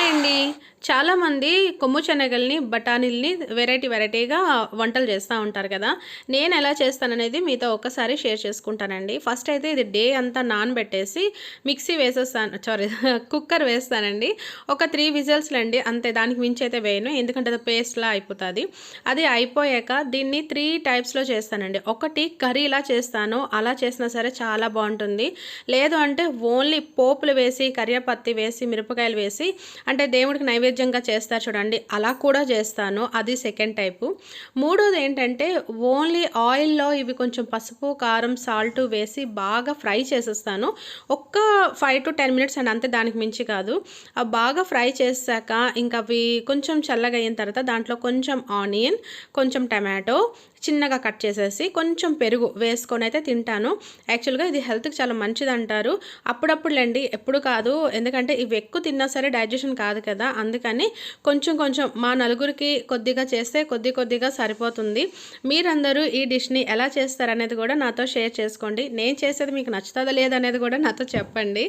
Hi అండి. చాలామంది కొమ్ము శనగల్ని, బఠానీలని వెరైటీగా వంటలు చేస్తా ఉంటారు కదా! నేనెలా చేస్తాననేది మీతో ఒక్కసారి షేర్ చేసుకుంటానండి. ఫస్ట్ అయితే ఇది డే అంతా నానబెట్టేసి మిక్సీ వేసేస్తాను. సారీ కుక్కర్ వేస్తానండి. ఒక 3 విజిల్స్‌లండి అంతే. దానికి మించి అయితే వేయను. ఎందుకంటే అది పేస్ట్‌లా అయిపోతది. అది అయిపోయాక దీన్ని 3 టైప్స్‌లో చేస్తానండి. ఒకటి కర్రీలా చేస్తాను. అలా చేసినా సరే చాలా బావుంటుంది. లేదు అంటే ఓన్లీ పోపులు వేసి, కరివేపత్తి వేసి, మిరపకాయలు వేసి అంటే దేవుడికి నైవేద్యంగా చేస్తారు చూడండి, అలా కూడా చేస్తాను. అది సెకండ్ టైపు. మూడోది ఏంటంటే ఓన్లీ ఆయిల్‌లో ఇవి కొంచెం పసుపు, కారం, సాల్ట్ వేసి బాగా ఫ్రై చేసేస్తాను. ఒక్క 5-10 మినిట్స్ అండి అంతే, దానికి మించి కాదు. బాగా ఫ్రై చేశాక ఇంకా అవి కొంచెం చల్లగా అయిన తర్వాత దాంట్లో కొంచెం ఆనియన్, కొంచెం టమాటో చిన్నగా కట్ చేసేసి కొంచెం పెరుగు వేసుకొనైతే తింటాను. యాక్చువల్‌గా ఇది హెల్త్‌కి చాలా మంచిదంటారు. అప్పుడప్పుడులెండి, ఎప్పుడు కాదు. ఎందుకంటే ఇవి ఎక్కువ తిన్నా సరే డైజెషన్ కాదు కదా! అందుకని కొంచెం మా నలుగురికి కొద్దిగా చేస్తే కొద్దిగా సరిపోతుంది. మీరందరూ ఈ డిష్‌ని ఎలా చేస్తారనేది కూడా నాతో షేర్ చేసుకోండి. నేను చేసేది మీకు నచ్చుతదా లేదా అనేది కూడా నాతో చెప్పండి.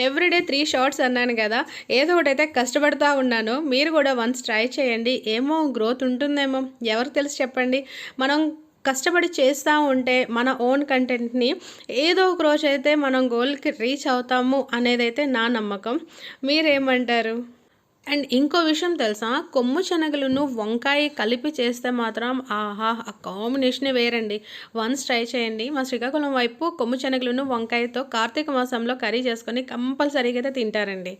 ఎవ్రీడే 3 షార్ట్స్ అన్నాను కదా! ఏదో ఒకటైతే కష్టపడతా ఉన్నాను. మీరు కూడా వన్స్ ట్రై చేయండి. ఏమో గ్రోత్ ఉంటుందేమో, ఎవరికి తెలుసు చెప్పండి. మనం కష్టపడి చేస్తూ ఉంటే మన ఓన్ కంటెంట్‌ని ఏదో ఒక రోజైతే మనం గోల్‌కి రీచ్ అవుతాము అనేదైతే నా నమ్మకం. మీరేమంటారు? అండ్ ఇంకో విషయం తెలుసా? కొమ్ము శనగలును, వంకాయ కలిపి చేస్తే మాత్రం ఆహా! ఆ కాంబినేషనే వేరండి. వన్స్ ట్రై చేయండి. మా శ్రీకాకుళం వైపు కొమ్ము శనగలును, వంకాయతో కార్తీక మాసంలో కర్రీ చేసుకొని కంపల్సరీగా అయితే తింటారండి.